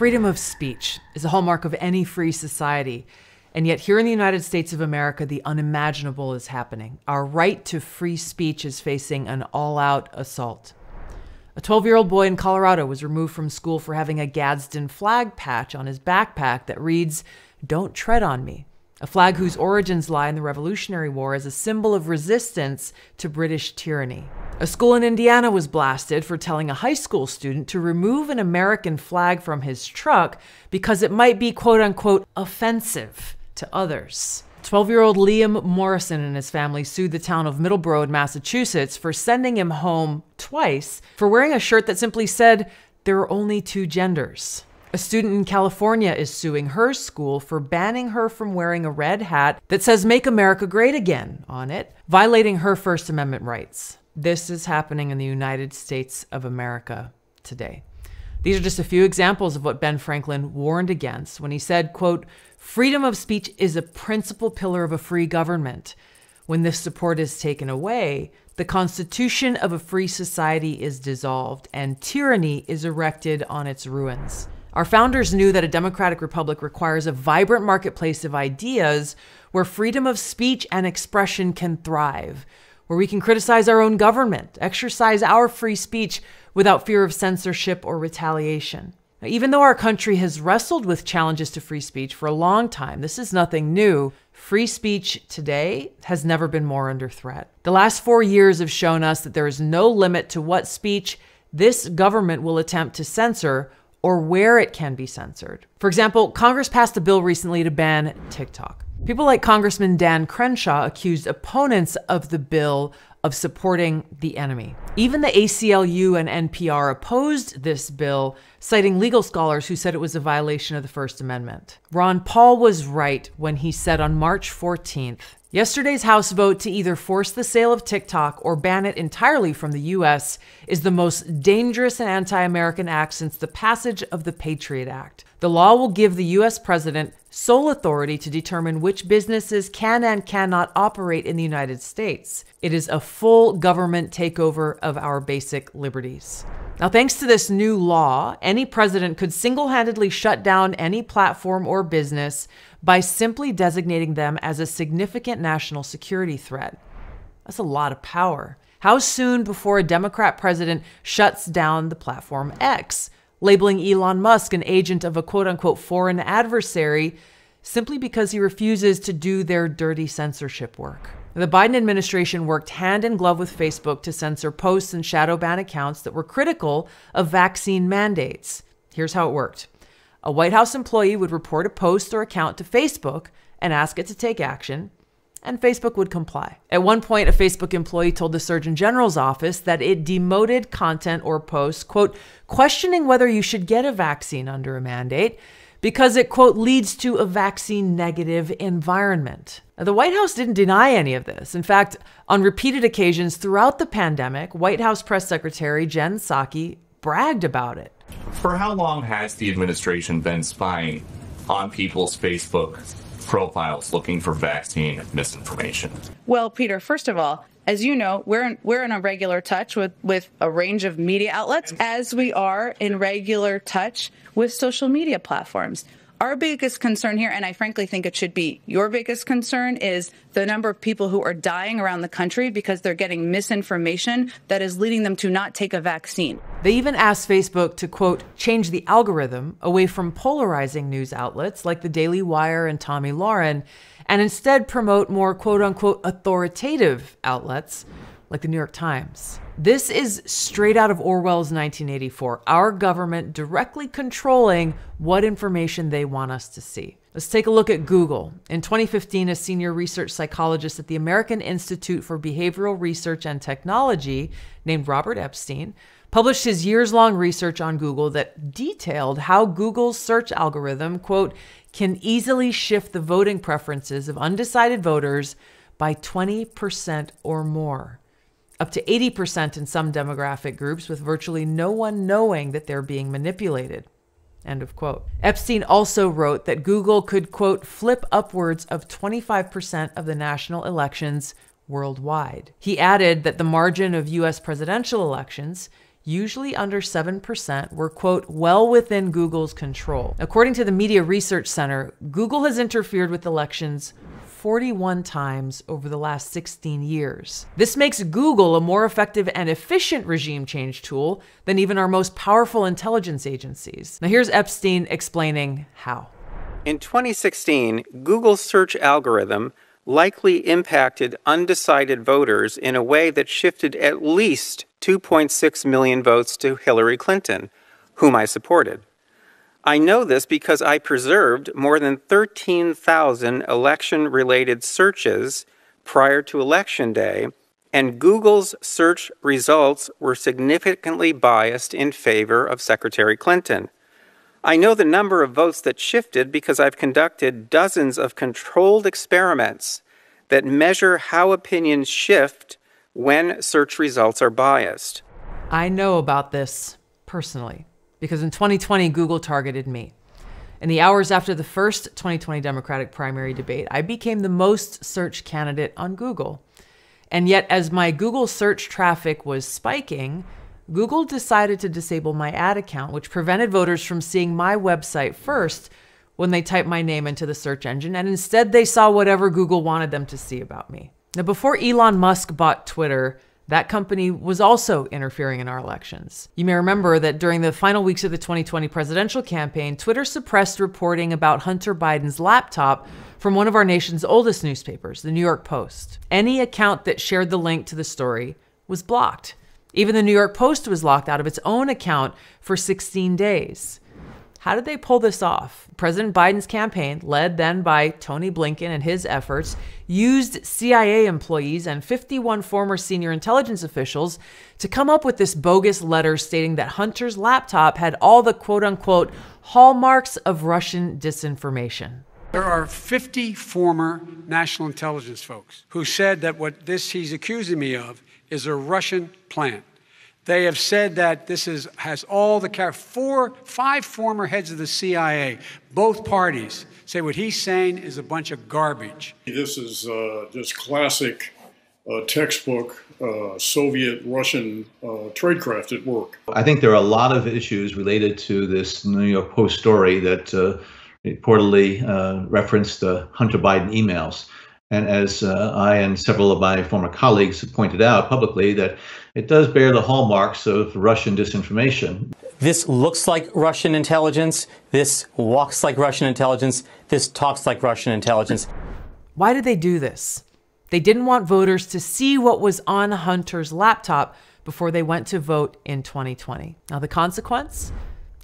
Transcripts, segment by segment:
Freedom of speech is a hallmark of any free society. And yet here in the United States of America, the unimaginable is happening. Our right to free speech is facing an all-out assault. A 12-year-old boy in Colorado was removed from school for having a Gadsden flag patch on his backpack that reads, "Don't tread on me," a flag whose origins lie in the Revolutionary War as a symbol of resistance to British tyranny. A school in Indiana was blasted for telling a high school student to remove an American flag from his truck because it might be quote-unquote offensive to others. 12-year-old Liam Morrison and his family sued the town of Middleborough in Massachusetts for sending him home twice for wearing a shirt that simply said, "There are only two genders." A student in California is suing her school for banning her from wearing a red hat that says "Make America Great Again" on it, violating her First Amendment rights. This is happening in the United States of America today. These are just a few examples of what Ben Franklin warned against when he said, quote, "Freedom of speech is a principal pillar of a free government. When this support is taken away, the constitution of a free society is dissolved and tyranny is erected on its ruins." Our founders knew that a democratic republic requires a vibrant marketplace of ideas where freedom of speech and expression can thrive, where we can criticize our own government, exercise our free speech without fear of censorship or retaliation. Now, even though our country has wrestled with challenges to free speech for a long time, this is nothing new. Free speech today has never been more under threat. The last 4 years have shown us that there is no limit to what speech this government will attempt to censor or where it can be censored. For example, Congress passed a bill recently to ban TikTok. People like Congressman Dan Crenshaw accused opponents of the bill of supporting the enemy. Even the ACLU and NPR opposed this bill, citing legal scholars who said it was a violation of the First Amendment. Ron Paul was right when he said on March 14th, "Yesterday's House vote to either force the sale of TikTok or ban it entirely from the U.S. is the most dangerous and anti-American act since the passage of the Patriot Act. The law will give the U.S. president sole authority to determine which businesses can and cannot operate in the United States. It is a full government takeover of our basic liberties." Now, thanks to this new law, any president could single-handedly shut down any platform or business by simply designating them as a significant national security threat. That's a lot of power. How soon before a Democrat president shuts down the platform X, labeling Elon Musk an agent of a quote-unquote foreign adversary simply because he refuses to do their dirty censorship work? The Biden administration worked hand in glove with Facebook to censor posts and shadow ban accounts that were critical of vaccine mandates. Here's how it worked. A White House employee would report a post or account to Facebook and ask it to take action, and Facebook would comply. At one point, a Facebook employee told the Surgeon General's office that it demoted content or posts, quote, questioning whether you should get a vaccine under a mandate because it, quote, leads to a vaccine-negative environment. Now, the White House didn't deny any of this. In fact, on repeated occasions throughout the pandemic, White House Press Secretary Jen Psaki bragged about it. For how long has the administration been spying on people's Facebook profiles looking for vaccine misinformation? Well, Peter, first of all, as you know, we're in a regular touch with a range of media outlets, as we are in regular touch with social media platforms. Our biggest concern here, and I frankly think it should be your biggest concern, is the number of people who are dying around the country because they're getting misinformation that is leading them to not take a vaccine. They even asked Facebook to, quote, change the algorithm away from polarizing news outlets like the Daily Wire and Tommy Lauren, and instead promote more, quote unquote, authoritative outlets like the New York Times. This is straight out of Orwell's 1984, our government directly controlling what information they want us to see. Let's take a look at Google. In 2015, a senior research psychologist at the American Institute for Behavioral Research and Technology named Robert Epstein published his years-long research on Google that detailed how Google's search algorithm, quote, can easily shift the voting preferences of undecided voters by 20% or more. Up to 80% in some demographic groups, with virtually no one knowing that they're being manipulated. End of quote. Epstein also wrote that Google could, quote, flip upwards of 25% of the national elections worldwide. He added that the margin of U.S. presidential elections usually under 7%, were, quote, well within Google's control. According to the Media Research Center, Google has interfered with elections 41 times over the last 16 years. This makes Google a more effective and efficient regime change tool than even our most powerful intelligence agencies. Now here's Epstein explaining how. In 2016, Google's search algorithm likely impacted undecided voters in a way that shifted at least 2.6 million votes to Hillary Clinton, whom I supported. I know this because I preserved more than 13,000 election-related searches prior to Election Day, and Google's search results were significantly biased in favor of Secretary Clinton. I know the number of votes that shifted because I've conducted dozens of controlled experiments that measure how opinions shift when search results are biased. I know about this personally, because in 2020, Google targeted me. In the hours after the first 2020 Democratic primary debate, I became the most searched candidate on Google. And yet, as my Google search traffic was spiking, Google decided to disable my ad account, which prevented voters from seeing my website first when they typed my name into the search engine, and instead they saw whatever Google wanted them to see about me. Now, before Elon Musk bought Twitter, that company was also interfering in our elections. You may remember that during the final weeks of the 2020 presidential campaign, Twitter suppressed reporting about Hunter Biden's laptop from one of our nation's oldest newspapers, the New York Post. Any account that shared the link to the story was blocked. Even the New York Post was locked out of its own account for 16 days. How did they pull this off? President Biden's campaign, led then by Tony Blinken and his efforts, used CIA employees and 51 former senior intelligence officials to come up with this bogus letter stating that Hunter's laptop had all the quote-unquote hallmarks of Russian disinformation. There are 50 former national intelligence folks who said that what he's accusing me of is a Russian plant. They have said that this has all the five former heads of the CIA, both parties, say what he's saying is a bunch of garbage. This is just classic textbook Soviet-Russian tradecraft at work. I think there are a lot of issues related to this New York Post story that reportedly referenced the Hunter Biden emails. And as I and several of my former colleagues have pointed out publicly, that it does bear the hallmarks of Russian disinformation. This looks like Russian intelligence. This walks like Russian intelligence. This talks like Russian intelligence. Why did they do this? They didn't want voters to see what was on Hunter's laptop before they went to vote in 2020. Now, the consequence?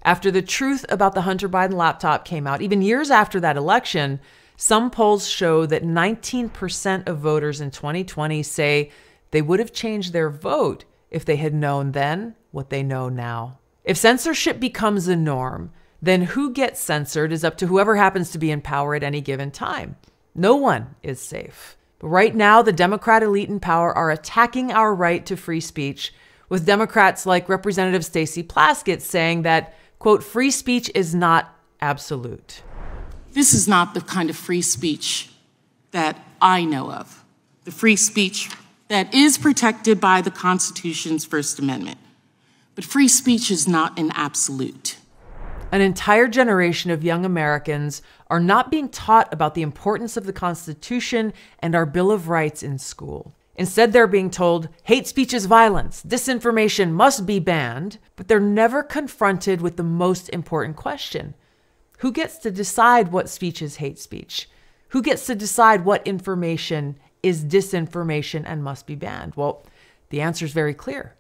After the truth about the Hunter Biden laptop came out, even years after that election, some polls show that 19% of voters in 2020 say they would have changed their vote if they had known then what they know now. If censorship becomes the norm, then who gets censored is up to whoever happens to be in power at any given time. No one is safe. But right now, the Democrat elite in power are attacking our right to free speech, with Democrats like Representative Stacey Plaskett saying that, quote, free speech is not absolute. This is not the kind of free speech that I know of, the free speech that is protected by the Constitution's First Amendment. But free speech is not an absolute. An entire generation of young Americans are not being taught about the importance of the Constitution and our Bill of Rights in school. Instead, they're being told hate speech is violence, disinformation must be banned, but they're never confronted with the most important question. Who gets to decide what speech is hate speech? Who gets to decide what information is disinformation and must be banned? Well, the answer is very clear.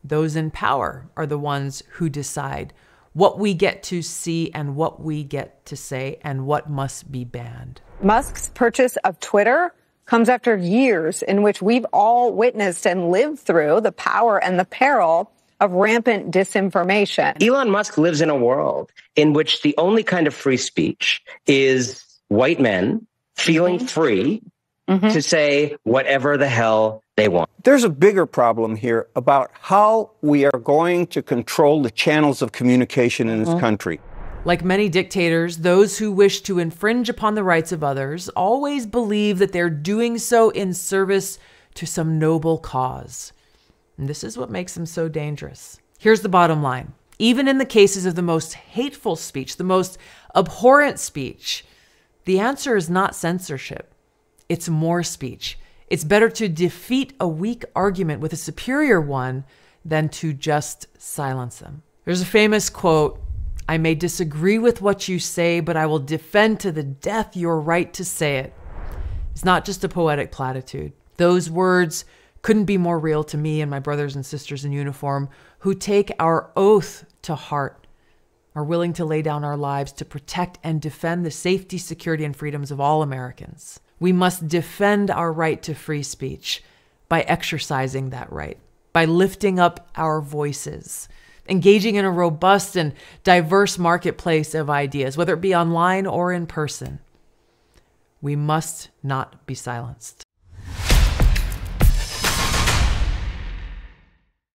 Those in power are the ones who decide what we get to see and what we get to say and what must be banned. Musk's purchase of Twitter comes after years in which we've all witnessed and lived through the power and the peril of rampant disinformation. Elon Musk lives in a world in which the only kind of free speech is white men feeling free to say whatever the hell they want. There's a bigger problem here about how we are going to control the channels of communication in this country. Like many dictators, those who wish to infringe upon the rights of others always believe that they're doing so in service to some noble cause. And this is what makes them so dangerous. Here's the bottom line. Even in the cases of the most hateful speech, the most abhorrent speech, the answer is not censorship. It's more speech. It's better to defeat a weak argument with a superior one than to just silence them. There's a famous quote, "I may disagree with what you say, but I will defend to the death your right to say it." It's not just a poetic platitude. Those words couldn't be more real to me and my brothers and sisters in uniform who take our oath to heart, are willing to lay down our lives to protect and defend the safety, security, and freedoms of all Americans. We must defend our right to free speech by exercising that right, by lifting up our voices, engaging in a robust and diverse marketplace of ideas, whether it be online or in person. We must not be silenced.